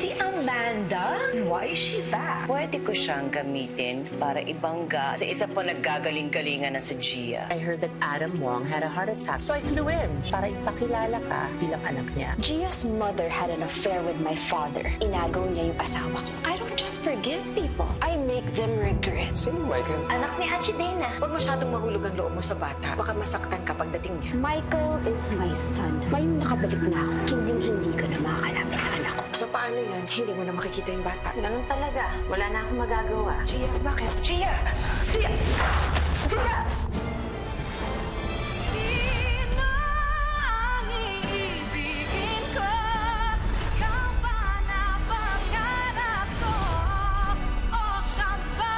Si Amanda? Why is she back? Pwede ko siyang gamitin para ibangga sa isa pa naggagaling-galingan na si Gia. I heard that Adam Wong had a heart attack, so I flew in para ipakilala ka bilang anak niya. Gia's mother had an affair with my father. Inagaw niya yung asawa ko. I don't just forgive people. I make them regret. Sino Michael? Anak ni Ate Dana. Huwag masyadong mahulog ang loob mo sa bata. Baka masaktan ka pagdating niya. Michael is my son. Ngayong nakabalik na ako, hindi ka na makakalapit sa anak ko. Paano yan? Hindi mo na makikita yung bata. Ganun talaga. Wala na akong magagawa. Gia, bakit? Gia! Gia! Gia! Sino ang iibigin ko? Ikaw ba na pangarap ko? O siya ba?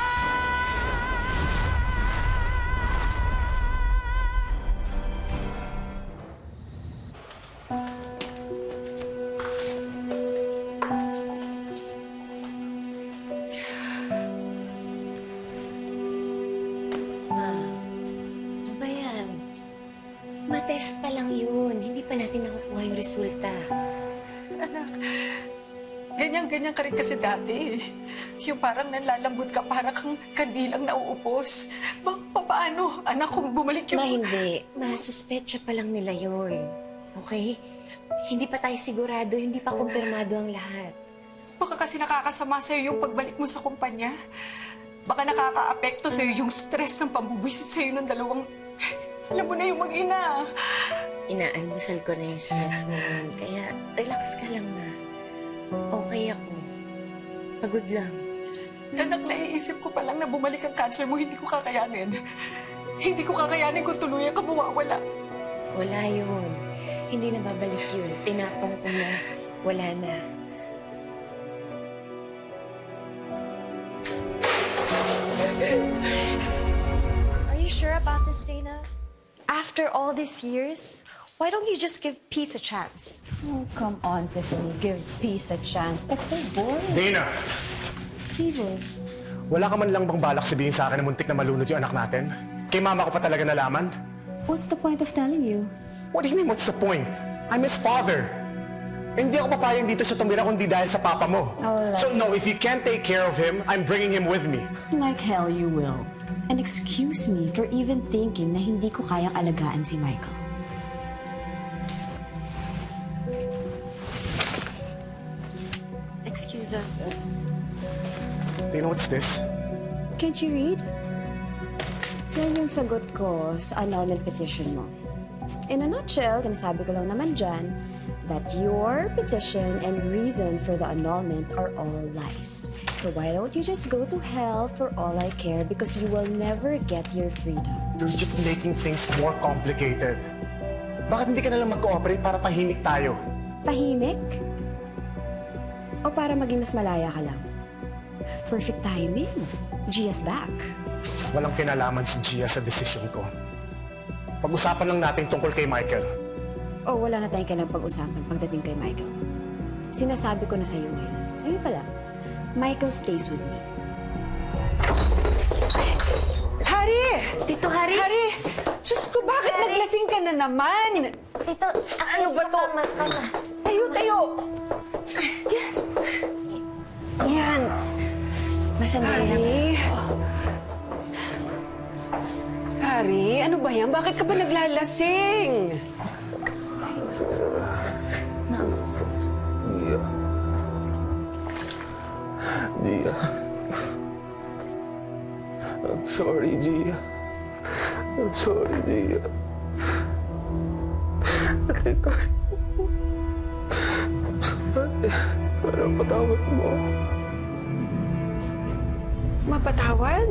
Ano ba yan? Matest pa lang yun. Hindi pa natin nakukuha yung resulta. Anak, ganyan-ganyan ka rin kasi dati. Yung parang nalalambot ka, parang kang kandilang nauupos. Paano, anak, kung bumalik yung... Hindi. Masuspetsya pa lang nila yun. Okay? Hindi pa tayo sigurado, hindi pa kumpirmado ang lahat. Baka kasi nakakasama sa'yo yung pagbalik mo sa kumpanya. Baka nakaka-apekto sa'yo yung stress ng pambubuisit sa'yo ng dalawang... Alam mo na yung mag-ina. Inaalmusal ko na yung stress ngayon. Kaya relax ka lang na. Okay ako. Pagod lang. Anak, naiisip ko pa lang na bumalik ang cancer mo, hindi ko kakayanin. Hindi ko kakayanin kung tuluyan ka mawawala. Wala yun. Hindi na babalik yun. Tinapong ko na. Wala na. Are you sure about this, Dana? After all these years, why don't you just give peace a chance? Oh, come on, Tiffany. Give peace a chance. That's so boring. Dana! David. Wala ka man lang bang balak sabihin sa akin na muntik na malunod yung anak natin? Kay mama ko pa talaga nalaman? What's the point of telling you? What do you mean, what's the point? I'm his father. Hindi ako papayag dito siya tumira kundi dahil sa papa mo. Oh, So no, if you can't take care of him, I'm bringing him with me. Like hell you will. And excuse me for even thinking na hindi ko kayang alagaan si Michael. Excuse us. Do you know what's this? Can't you read? Yan yung sagot ko sa annulment petition mo. In a nutshell, sinasabi ko lang naman dyan that your petition and reason for the annulment are all lies. So why don't you just go to hell for all I care because you will never get your freedom. You're just making things more complicated. Bakit hindi ka na lang mag-cooperate para tahimik tayo? Tahimik? O para maging mas malaya ka lang? Perfect timing. Gia's back. Walang kinalaman si Gia sa desisyon ko. Pag-usapan lang natin tungkol kay Michael. O wala na tayong kailang pag-usapan pagdating kay Michael. Sinasabi ko na sa'yo ngayon. Ayun pala, Michael stays with me. Hari! Tito Hari! Hari! Diyos ko, bakit naglasing ka na naman? Tito, Ano ba to? Tayo, tayo! Yan! Masandali lang. Hari! Hari, ano ba yan? Bakit ka ba naglalasing? Gia. I'm sorry, Gia. I'm sorry, Gia. Ate, parang patawad mo. Mapatawad?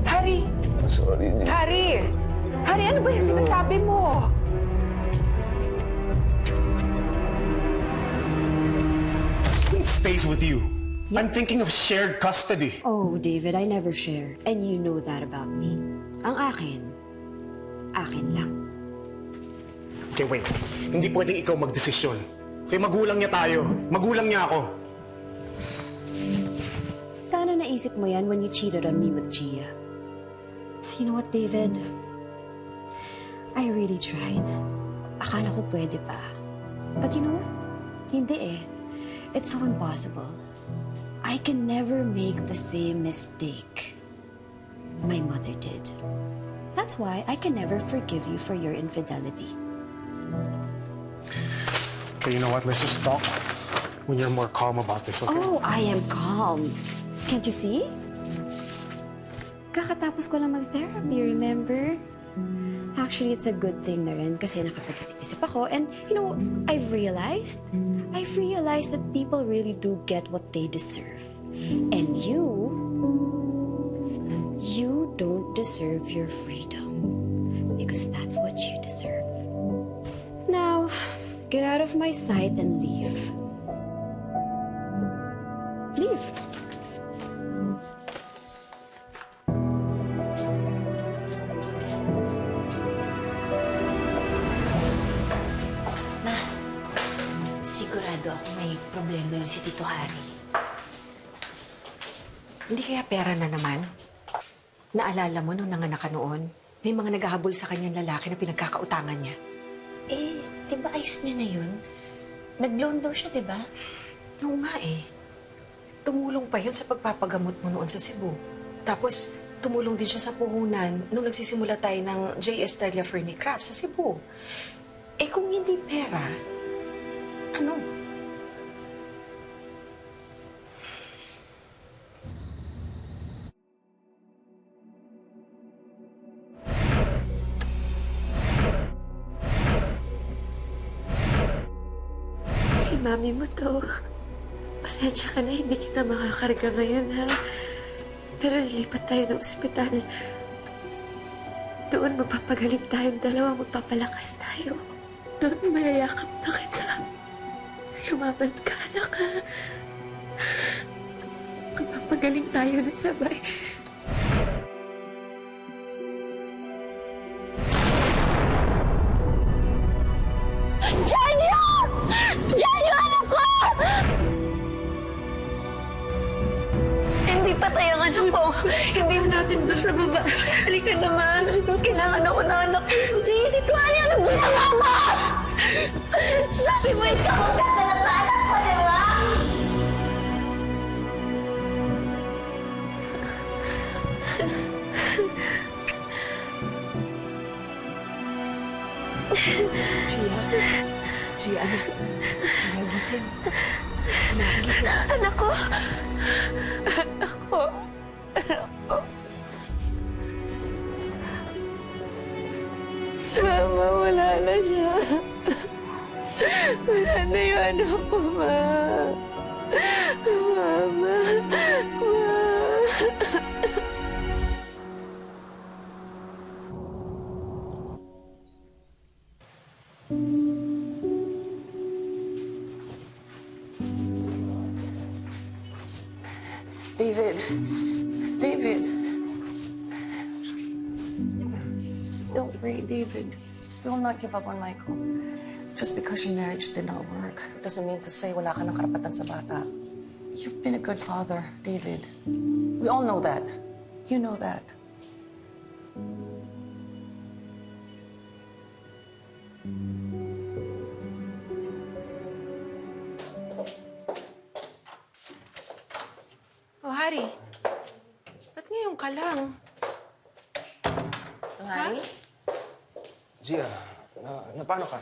Hari! Sorry, Gia. Hari! Hari, ano ba yung sinasabi mo? It stays with you. I'm thinking of shared custody. Oh, David, I never share. And you know that about me. Ang akin lang. Okay, wait. Hindi pwedeng ikaw magdesisyon. Kaya magulang niya tayo. Magulang niya ako. Sana naisip mo yan when you cheated on me with Gia. You know what, David? I really tried. Akala ko pwede pa. But you know what? Hindi eh. It's so impossible. I can never make the same mistake my mother did. That's why I can never forgive you for your infidelity. Okay, you know what? Let's just talk when you're more calm about this, okay? Oh, I am calm. Can't you see? Kakatapos ko lang mag-therapy, remember? Actually, it's a good thing na rin kasi nakapag-isip ako. And, you know, I've realized that people really do get what they deserve. And you don't deserve your freedom. Because that's what you deserve. Now, get out of my sight and leave. Leave. Ma, sigurado ako may problema yung si Tito Harry. Hindi kaya pera na naman? Naalala mo nung nanganak ka noon, may mga naghahabol sa kanyang lalaki na pinagkakautangan niya. Eh, di ba ayos niya na yun? Nag-loan daw siya, di ba? Oo nga eh. Tumulong pa yun sa pagpapagamot mo noon sa Cebu. Tapos, tumulong din siya sa puhunan nung nagsisimula tayo ng J. Estrella Fernie Crafts sa Cebu. Eh kung hindi pera, ano? Si mami mo to. Pasensya ka na, hindi kita makakarga ngayon, ha? Pero lilipat tayo ng ospital. Doon magpapagaling tayong dalawa, magpapalakas tayo. Doon mayayakap na kita. Lumaban ka, anak, ha? Magpapagaling tayo ng sabay. Janyo! Janyo, anak ko! Hindi patay ang anak ko. Hindi natin doon sa baba. Halika naman. Kailangan ako ng anak ko. Hindi, Tito Harry, anong ginawa mo? Sabi mo ikaw ang dadala sa anak ko, di ba? Gia, gising. Anak ko. Anak ko. Anak ko. Mama, wala na siya. Wala na yung anak ko, Ma. Mama. Ma. David. David. Don't worry, David. We will not give up on Michael. Just because your marriage did not work doesn't mean to say wala ka ng karapatan sa bata. You've been a good father, David. We all know that. You know that. Oh, Harry. Ba't ngayon ka lang? Harry? Gia, paano ka?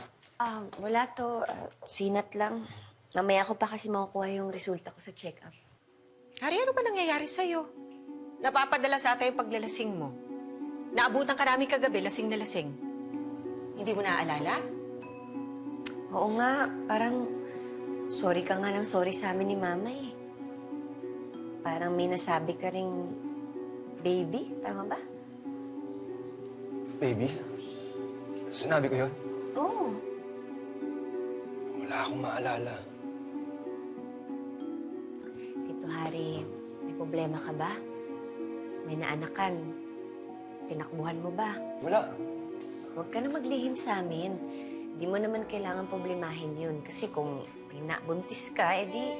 Wala to. Sinat lang. Mamaya ko pa kasi makukuha yung resulta ko sa check-up. Harry, ano ba nangyayari sa'yo? Napapadala sa atin yung paglalasing mo. Naabutan ka namin kagabi, lasing na lasing. Hindi mo naaalala? Oo nga, parang sorry ka nga ng sorry sa amin ni Mama eh. Parang may nasabi ka ring baby, tama ba? Baby? Sinabi ko yun? Oo. Wala akong maalala. Tito Harry, may problema ka ba? May naanakan. Tinakbuhan mo ba? Wala. Huwag ka na maglihim sa amin. Di mo naman kailangan problemahin yun. Kasi kung may nabuntis ka, edi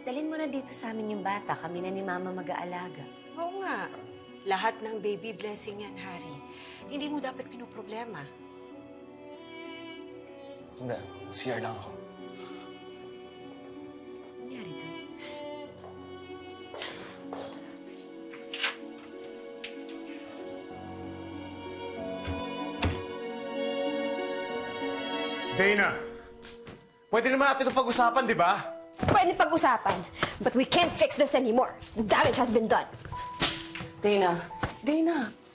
dalhin mo na dito sa amin yung bata. Kami na ni Mama mag-aalaga. Oo nga. Lahat ng baby blessing yan, Harry. Hindi mo dapat pinoproblema. Hindi. CR lang ako. Dana, pwede naman natin ito pag-usapan, di ba? Pwede pag-usapan, but we can't fix this anymore. The damage has been done. Dana,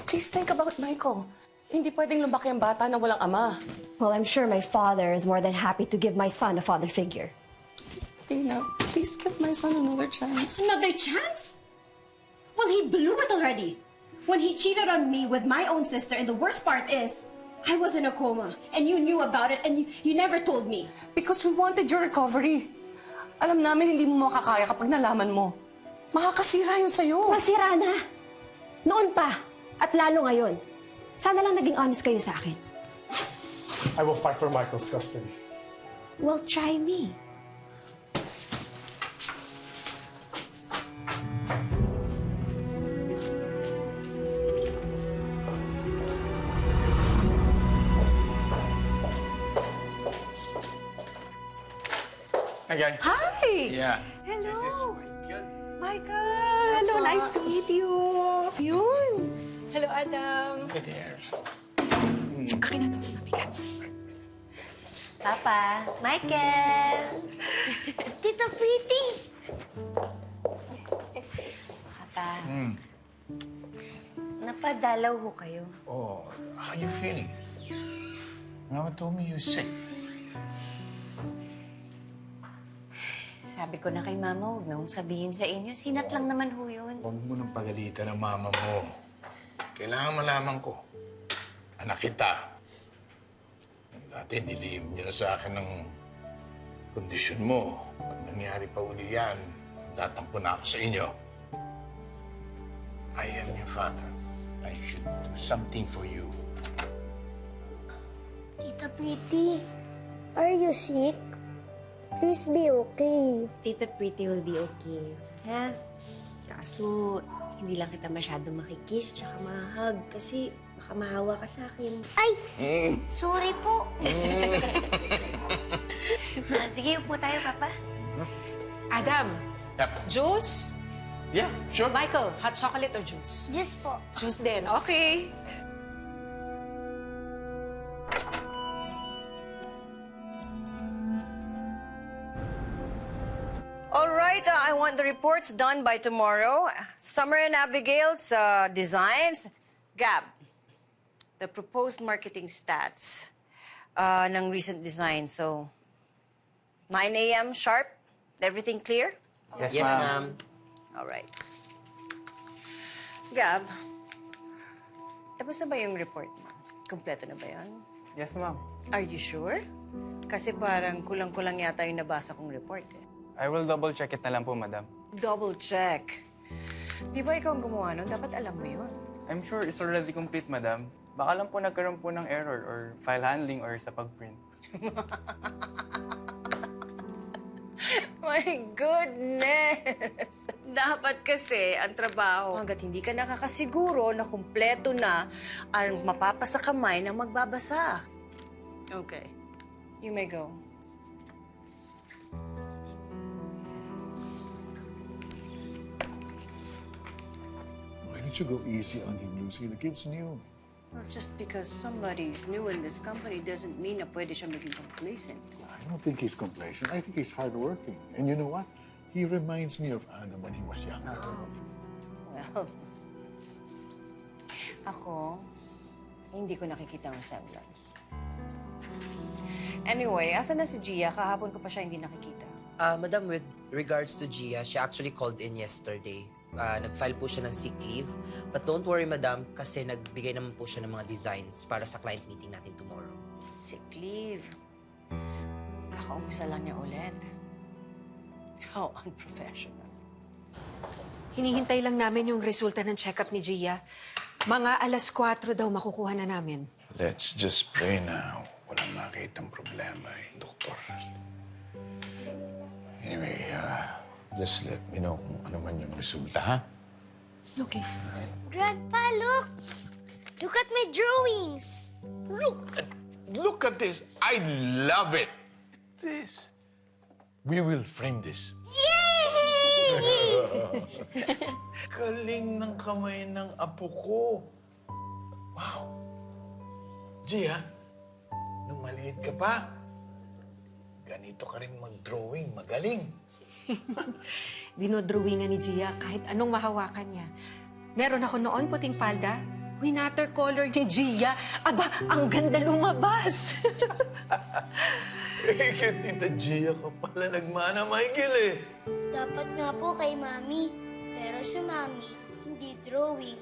please think about Michael. Hindi pwedeng lumaki ang bata na walang ama. Well, I'm sure my father is more than happy to give my son a father figure. Dana, please give my son another chance. Another chance? Well, he blew it already. When he cheated on me with my own sister, and the worst part is, I was in a coma, and you knew about it, and you never told me. Because we wanted your recovery. Alam namin hindi mo makakaya kapag nalaman mo. Makakasira yun sa'yo. Masira na. Noon pa, at lalo ngayon. Sana lang naging honest kayo sa akin. I will fight for Michael's custody. Well, try me. Hi, guys. Hi! Yeah. Hello! This is Michael. Michael! Hello, nice to meet you! Yun! Hello, Adam! Hey there. Akin na to, mabigat. Papa! Michael! Tita Pretty! Papa, napadalaw ho kayo. Oh, how you feeling? Mama told me you're sick. Sabi ko na kay Mama, huwag na hong sabihin sa inyo. Sinat lang naman ho yun. Huwag mo nang pagalitan ng mama mo. Kailangan malaman ko. Anak kita. Dati nilihim niyo na sa akin ng kondisyon mo. Pag nangyari pa uli yan, tatampo na ako sa inyo. I am your father. I should do something for you. Tita Pretty, are you sick? Please be okay. Tita Pretty will be okay. Ha? Kaso, hindi lang kita masyado makikiss tsaka mahag kasi baka mahawa ka sa akin. Ay! Sorry po. Sige, upo tayo, Papa. Adam, Yep. juice? Yeah, sure. Michael, hot chocolate or juice? Juice po. Juice din, okay. All right, I want the reports done by tomorrow. Summer and Abigail's designs. Gab, the proposed marketing stats ng recent design. So, 9 a.m. sharp. Everything clear? Yes, ma'am. All right. Gab, tapos na ba yung report mo? Kompleto na ba yan? Yes, ma'am. Are you sure? Kasi parang kulang-kulang yata yung nabasa kong report eh. I will double-check it na lang po, madam. Double check. Di ba ikaw ang gumawa nun? Dapat alam mo yun. I'm sure it's already complete, madam. Baka lang po nagkaroon po ng error or file handling or sa pag-print. My goodness! Dapat kasi ang trabaho, hanggat hindi ka nakakasiguro na kumpleto na ang mapapasa kamay ng magbabasa. Okay. You may go. Why don't you go easy on him, Lucy? The kid's new. Well, just because somebody's new in this company doesn't mean na pwede siya maging complacent. I don't think he's complacent. I think he's hardworking. And you know what? He reminds me of Adam when he was younger. Well, ako, hindi ko nakikita ang semblance. Anyway, asan na si Gia? Kahapon ko pa siya hindi nakikita. Madam, with regards to Gia, she actually called in yesterday. Nag-file po siya ng sick leave. But don't worry, madam, kasi nagbigay naman po siya ng mga designs para sa client meeting natin tomorrow. Sick leave. Kakaumpisa lang niya ulit. How unprofessional. Hinihintay lang namin yung resulta ng check-up ni Gia. Mga 4:00 daw makukuha na namin. Let's just pray na walang makitang problema eh, doktor. Anyway, just let me know kung ano man yung resulta, ha? Okay. Grandpa, look! Look at my drawings! Look at this. I love it. This. We will frame this. Yay! Galing ng kamay ng apo ko. Wow. Gia, nung maliit ka pa, ganito ka rin mag-drawing. Magaling. Dinodrawingan ni Gia kahit anong mahawakan niya. Meron ako noon puting palda. Watercolor ni Gia. Aba, ang ganda lumabas. Kay Tita Gia ka pala nagmana, Michael eh. Dapat nga po kay Mami. Pero si Mami, hindi drawing.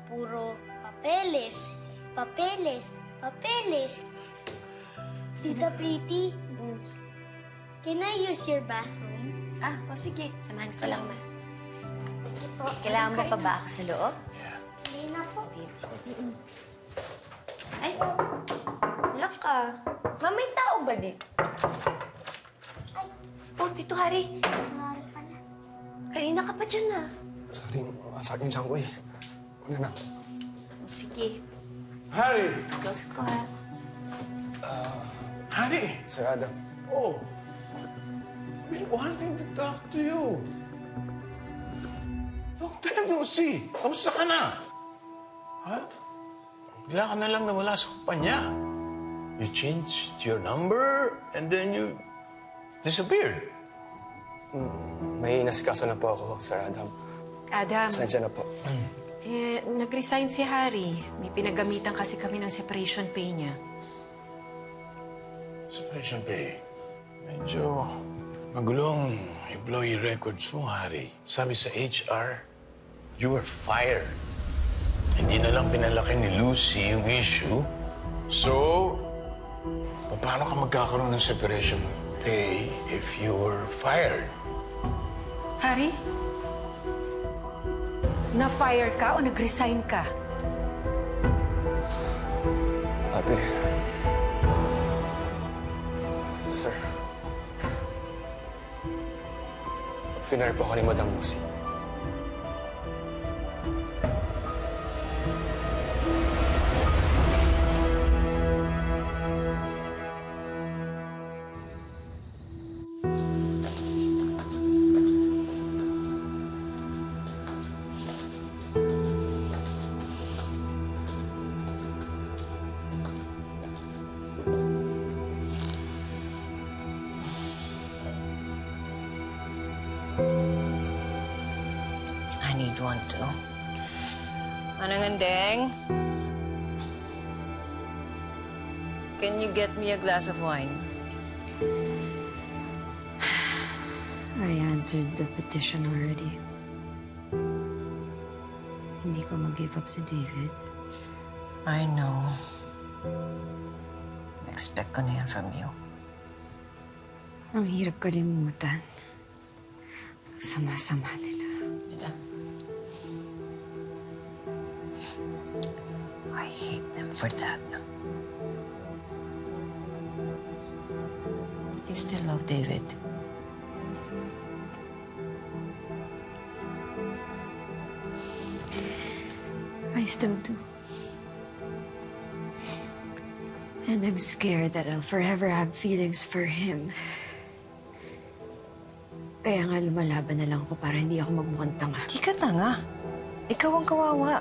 Puro papeles, papeles, papeles. Tita Pretty, can I use your bathroom? Sige. Samahan ko lang, ma. Sige po. Kailangan mo pa ba ako sa loob? Hindi na po. Ay, lock ka. Ma, may tao ba dito? Oh, Tito Harry. Mahal pala. Kanina ka pa dyan, Sorry, sakit yung ko eh. Una na. Sige. Harry! Close ko, ha? Harry! Sir Adam. Oh, I've been wanting to talk to you. Long time no see. Kamusta ka na? Ha? Bigla ka na lang nawala sa kumpanya. You changed your number and then you disappeared. May nasikaso na po ako, Sir Adam. Adam, Pasensya na po. nag-resign si Harry. May pinagamitan kasi kami ng separation pay niya. Separation pay. Medyo magulong employee records mo, Harry. Sabi sa HR, you were fired. Hindi na lang pinalaki ni Lucy yung issue. So, paano ka magkakaroon ng separation pay if you were fired? Harry? Na-fire ka o nag-resign ka? Ate. Sir. Finire po ako ni Madam Lucy. I need one too. Manangandeng, can you get me a glass of wine? I answered the petition already. Hindi ko mag-give up si David. I know. Expect ko na yan from you. Ang hirap kalimutan. Sama-sama nila. I hate them for that. You still love David? I still do. And I'm scared that I'll forever have feelings for him. Kaya nga lumalaban na lang ako para hindi ako magmukhang tanga. Di ka tanga. Ikaw ang kawawa.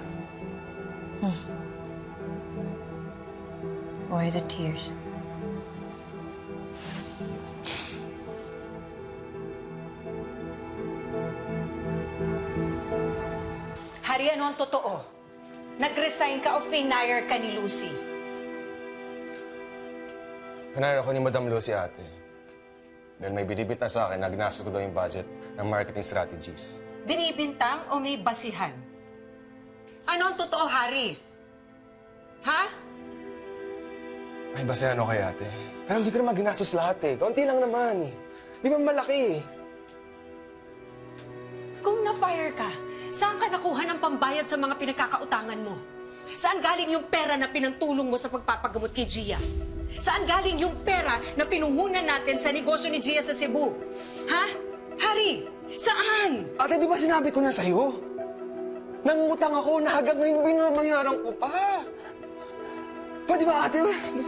Why the tears? Harry, ano ang totoo? Nag-resign ka o finire ka ni Lucy? Finire ako ni Madam Lucy, ate. Dahil may binibit na sa akin na ginastos ko daw yung budget ng marketing strategies. Binibintang o may basihan? Ano ang totoo, Harry? Ha? Ay, basta ano kay ate. Pero hindi ko naman ginastos lahat eh. Kaunti lang naman eh. Di ba malaki eh? Kung na-fire ka, saan ka nakuha ng pambayad sa mga pinagkakautangan mo? Saan galing yung pera na pinantulong mo sa pagpapagamot kay Gia? Saan galing yung pera na pinuhunan natin sa negosyo ni Gia sa Cebu? Ha? Harry, saan? Ate, di ba sinabi ko na sa'yo? Nangungutang ako na hanggang ngayon binabayaran ko pa. Pwede ba, ate?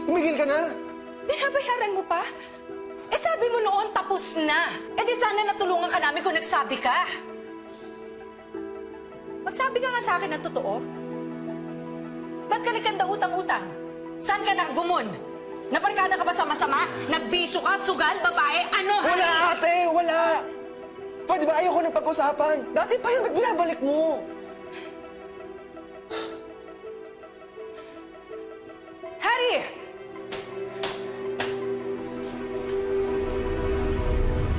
Tumigil ka na. Binabayaran mo pa? Eh sabi mo noon tapos na. Eh di sana natulungan ka namin kung nagsabi ka. Magsabi ka nga sa akin ng totoo. Ba't ka nagkanda utang-utang? Saan ka nagumon? Nabarkada ka ba sa masama? Nagbisyo ka, sugal, babae, ano? Wala, ate! Wala! Pwede ba ayoko ng pag-usapan? Dati pa yung nagbinabalik mo. Harry!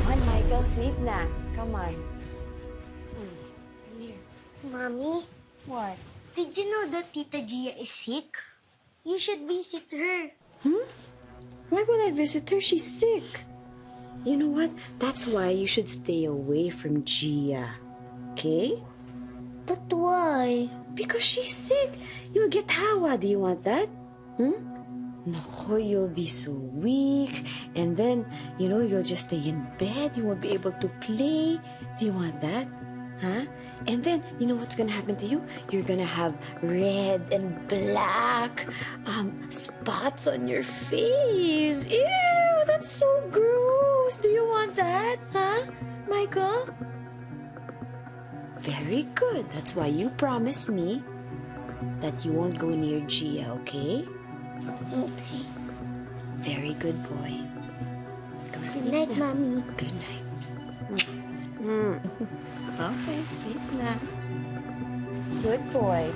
Come on, Michael. Sleep na. Come on. Come here. Mommy? What? Did you know that Tita Gia is sick? You should visit her. Why would I visit her? She's sick. You know what? That's why you should stay away from Gia. Okay? But why? Because she's sick. You'll get Hawa. Do you want that? Nako, you'll be so weak. And then, you'll just stay in bed. You won't be able to play. Do you want that? Huh? And then, you know what's gonna happen to you? You're gonna have red and black spots on your face. Ew, that's so gross. Do you want that? Huh, Michael? Very good. That's why you promised me that you won't go near Gia, okay? Okay. Very good boy. Go sleep. Good night, na. Mommy. Good night. Okay, sleep na. Good boy.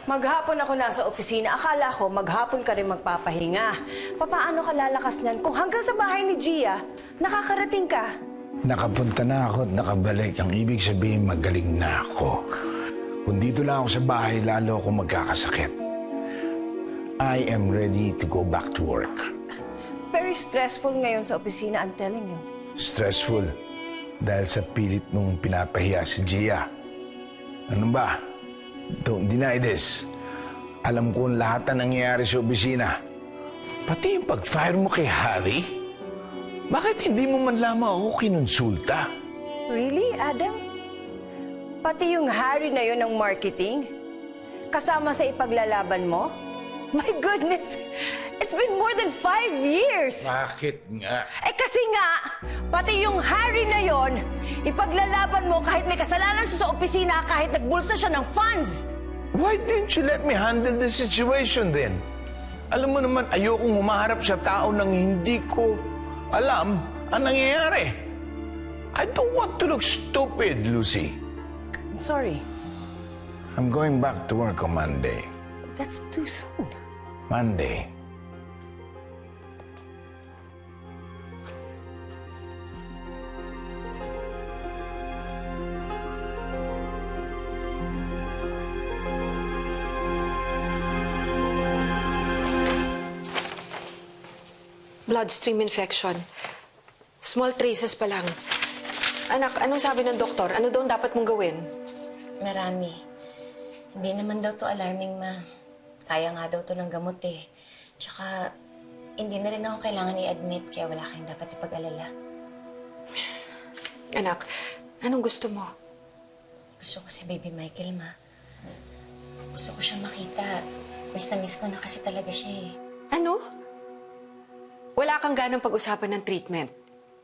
Maghapon ako nasa opisina. Akala ko maghapon ka rin magpapahinga. Papaano ka lalakas niyan kung hanggang sa bahay ni Gia, nakakarating ka? Nakapunta na ako at nakabalik. Ang ibig sabihin, magaling na ako. Kung dito lang ako sa bahay, lalo ako magkakasakit. I am ready to go back to work. Very stressful ngayon sa opisina, I'm telling you. Stressful dahil sa pilit mong pinapahiya si Gia. Ano ba? Don't deny this. Alam ko ang lahat na nangyayari sa opisina. Pati yung pag-fire mo kay Harry. Bakit hindi mo man lamang ako kinonsulta? Really, Adam? Pati yung Harry na yun ng marketing? Kasama sa ipaglalaban mo? My goodness! It's been more than 5 years! Bakit nga? Kasi nga, pati yung Harry na yon, ipaglalaban mo kahit may kasalanan siya sa opisina, kahit nagbulsa siya ng funds. Why didn't you let me handle the situation then? Alam mo naman, ayokong humaharap sa tao nang hindi ko alam ang nangyayari. I don't want to look stupid, Lucy. I'm sorry. I'm going back to work on Monday. That's too soon. Monday. Bloodstream infection. Small traces pa lang. Anak, anong sabi ng doktor? Ano daw ang dapat mong gawin? Marami. Hindi naman daw to alarming, ma. Kaya nga daw to ng gamot eh. Tsaka, hindi na rin ako kailangan i-admit, kaya wala kayong dapat ipag-alala. Anak, anong gusto mo? Gusto ko si Baby Michael, ma. Gusto ko siya makita. Miss na miss ko na kasi talaga siya eh. Ano? Wala kang ganang pag-usapan ng treatment.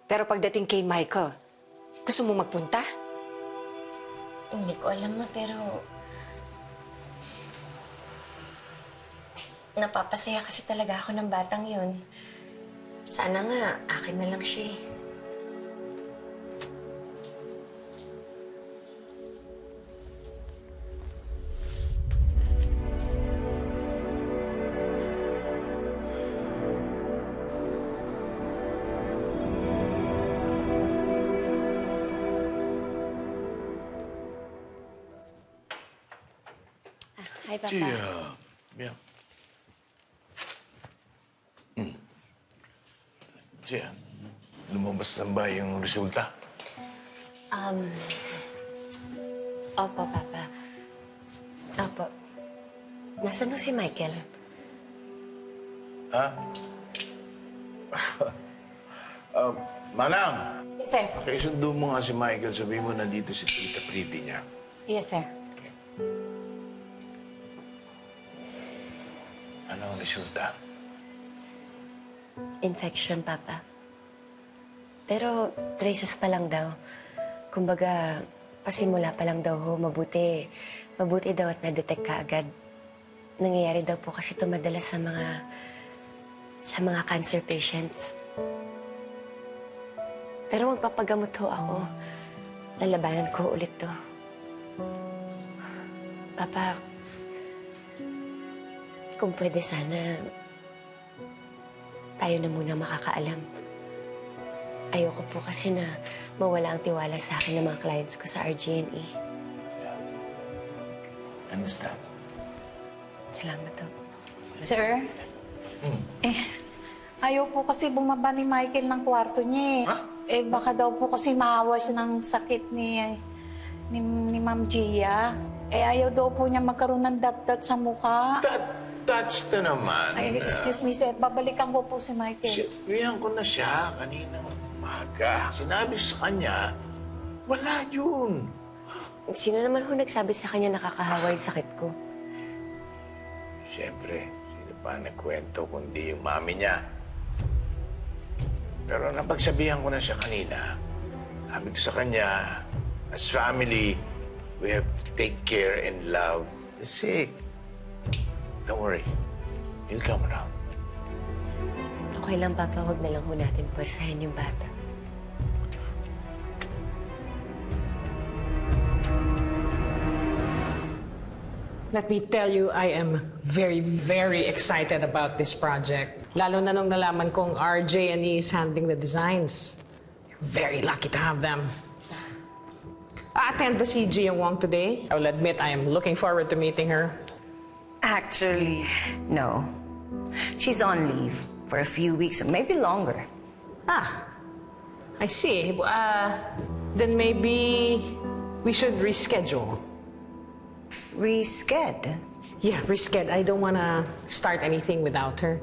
Pero pagdating kay Michael, gusto mo magpunta? Hindi ko alam, ma, pero napapasaya kasi talaga ako ng batang yun. Sana nga, akin na lang siya eh. Hi, Papa. Bien. Gia, lumabas na ba yung resulta? Opo, Papa. Opo. Nasaan na si Michael? Ha? Manang! Yes, sir. Pakisundo mo nga si Michael. Sabihin mo nandito si Tita Pretty niya. Yes, sir. Ano ang resulta? Infection, Papa. Pero traces pa lang daw. Kumbaga, pasimula pa lang daw ho. Mabuti daw at na-detect ka agad. Nangyayari daw po kasi ito madalas sa mga cancer patients. Pero magpapagamot ho ako. Lalabanan ko ulit to. Papa, kung pwede sana, tayo na muna makakaalam. Ayoko po kasi na mawala ang tiwala sa akin ng mga clients ko sa RG&E. Understand. Salamat po. Sir? Ayaw po kasi bumaba ni Michael ng kwarto niya eh. Baka daw po kasi maawa siya ng sakit ni Ma'am Gia. Ayaw daw po niya magkaroon ng dat-dat sa mukha. Touch na naman. Ay, excuse me, sir. Babalikan ko po si Michael. Sinabihan ko na siya kanina umaga. Sinabi sa kanya, wala yun. Sino naman ho nagsabi sa kanya nakakahawa yung sakit ko? Siyempre, sino pa nagkwento kundi yung mami niya. Pero napagsabihan ko na siya kanina, sabi ko sa kanya, as family, we have to take care and love the sick. Don't worry. He'll come around. Okay lang, Papa. Huwag na lang ho natin pwersahin yung bata. Let me tell you, I am very, very excited about this project. Lalo na nung nalaman kong RJ&E is handling the designs. Very lucky to have them. Attend ba si Gia Wong today? I will admit I am looking forward to meeting her. Actually, no. She's on leave for a few weeks, maybe longer. I see. Then maybe we should reschedule. Resched? Yeah, resched. I don't want to start anything without her.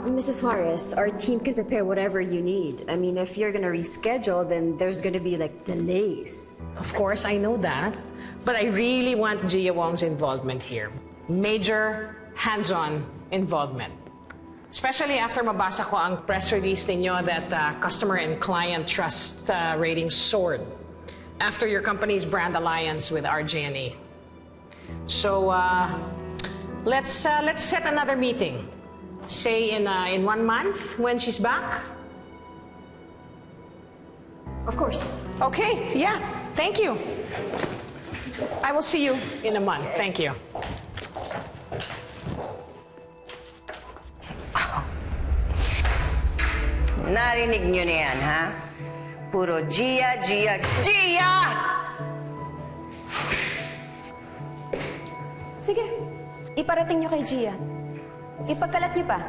Mrs. Juarez, our team can prepare whatever you need. I mean, if you're gonna reschedule, then there's gonna be, like, delays. Of course, I know that. But I really want Gia Wong's involvement here. Major, hands-on involvement. Especially after mabasa ko ang press release ninyo that customer and client trust ratings soared after your company's brand alliance with RJ&E. So, let's set another meeting. Say in 1 month when she's back. Of course. Okay, yeah, thank you. I will see you in a month. Thank you. Narinig niyo na yan, ha? Puro Gia, Gia, Gia! Sige, iparating niyo kay Gia. Ipagkalat niyo pa,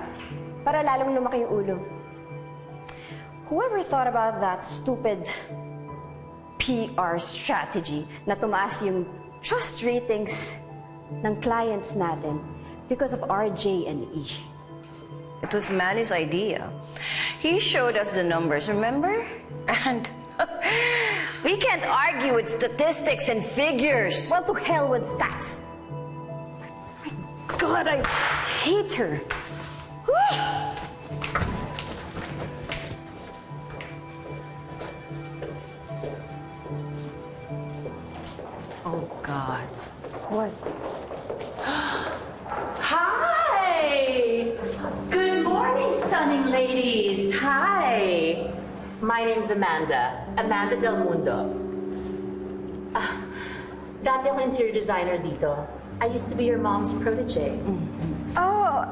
para lalong lumaki yung ulo. Whoever thought about that stupid PR strategy na tumaas yung trust ratings ng clients natin because of RJ&E? It was Manny's idea. He showed us the numbers, remember? And we can't argue with statistics and figures. Well, to hell with stats. My God, I hate her. Oh, God. What? Hi! Good morning, stunning ladies. Hi! My name's Amanda. Amanda Del Mundo. Dati ako interior designer dito. I used to be your mom's protege. Oh,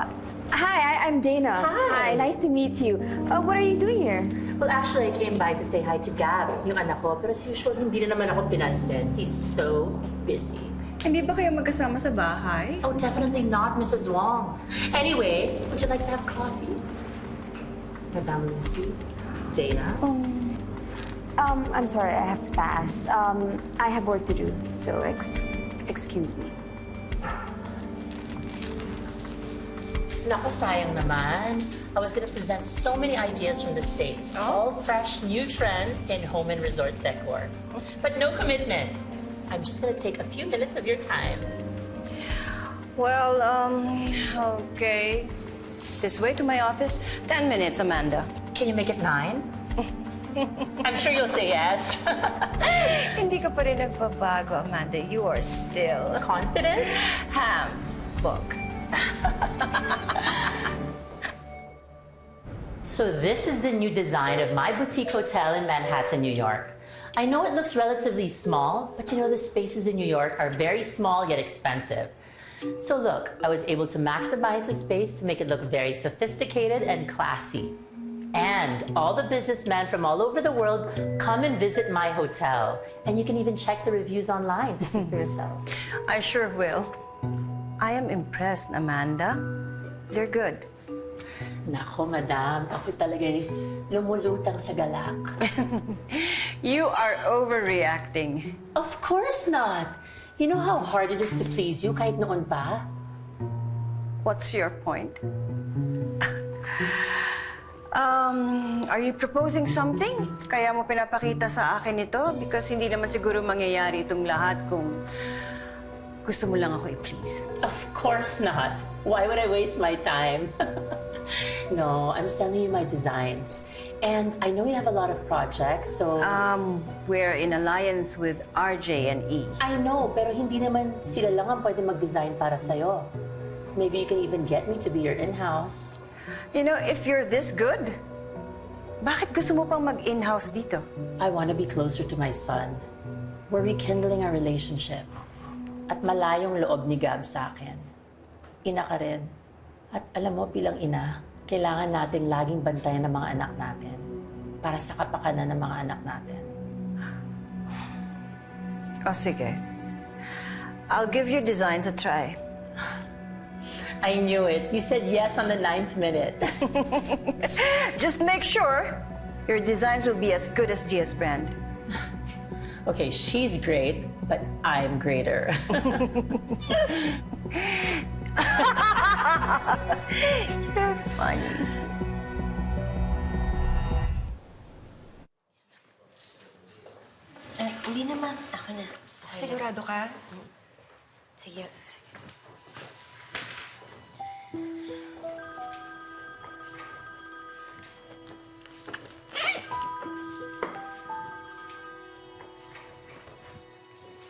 hi, I'm Dana. Hi. Nice to meet you. What are you doing here? Well, actually, I came by to say hi to Gab, yung anak ko. Pero as usual, hindi na naman ako pinansin. He's so busy. Hindi ba kayo magkasama sa bahay? Oh, definitely not, Mrs. Wong. Anyway, would you like to have coffee? Madame Lucy? Dana? I'm sorry, I have to pass. I have work to do, so excuse me. Naku, sayang naman. I was gonna present so many ideas from the States. All fresh, new trends in home and resort decor. But no commitment. I'm just gonna take a few minutes of your time. Well, okay. This way to my office. 10 minutes, Amanda. Can you make it 9? I'm sure you'll say yes. Hindi ka pa rin nagbabago, Amanda. You are still... Confident? Book. So this is the new design of my boutique hotel in Manhattan, New York. I know it looks relatively small, but you know the spaces in New York are very small yet expensive. So look, I was able to maximize the space to make it look very sophisticated and classy. And all the businessmen from all over the world come and visit my hotel. And you can even check the reviews online to see for yourself. I sure will. I am impressed, Amanda. They're good. Nako, madam. Ako talaga lumulutang sa galak. You are overreacting. Of course not. You know how hard it is to please you kahit noon pa? What's your point? Are you proposing something? Kaya mo pinapakita sa akin ito? Because hindi naman siguro mangyayari itong lahat kung gusto mo lang ako i-please. Of course not. Why would I waste my time? No, I'm sending you my designs. And I know you have a lot of projects, so... We're in alliance with RJ and E. I know, pero hindi naman sila lang ang pwede mag-design para sa'yo. Maybe you can even get me to be your in-house. You know, if you're this good, bakit gusto mo pang mag-in-house dito? I want to be closer to my son. We're rekindling our relationship. At malayong loob ni Gab sa akin. Ina ka rin. At alam mo, bilang ina, kailangan natin laging bantayan ng mga anak natin para sa kapakanan ng mga anak natin. Oh, sige. I'll give your designs a try. I knew it. You said yes on the 9th minute. Just make sure your designs will be as good as Gia's brand. Okay, she's great, but I'm greater. You're funny. Hindi na, ma'am. Ako na. Sigurado ka? Sige, sige.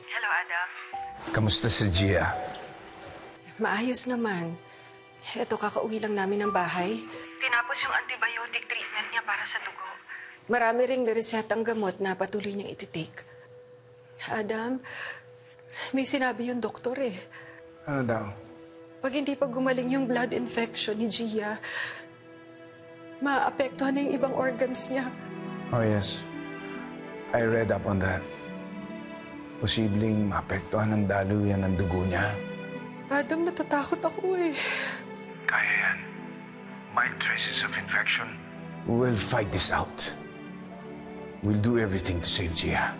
Hello, Adam. Kamusta si Gia? Maayos naman. Eto, kakauwi lang namin ng bahay. Tinapos yung antibiotic treatment niya para sa dugo. Marami ring niresetang gamot na patuloy niyang ititake. Adam, may sinabi yung doktor eh. Ano daw? Pag hindi pa gumaling yung blood infection ni Gia, maapektuhan na yung ibang organs niya. Oh, yes. I read up on that. Posibleng maapektuhan ng daluyan ng dugo niya. Adam, natatakot ako eh. Kaya yan. Mild traces of infection. We'll fight this out. We'll do everything to save Gia.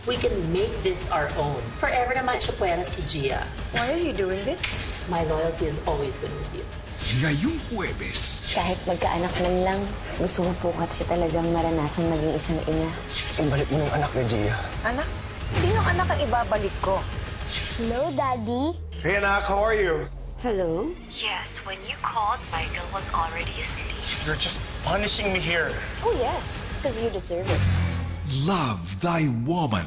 We can make this our own. Forever naman siya pwera si Gia. Why are you doing this? My loyalty has always been with you. Ngayong Huwebes. Kahit magkaanak man lang, gusto ko po kasi talagang maranasan maging isang ina. Ibalik mo ng anak ni Gia. Anak? Sinong anak ang ibabalik ko? Hello, Daddy. Hey, anak. How are you? Hello? Yes, when you called, Michael was already asleep. You're just punishing me here. Oh, yes, because you deserve it. Love thy woman.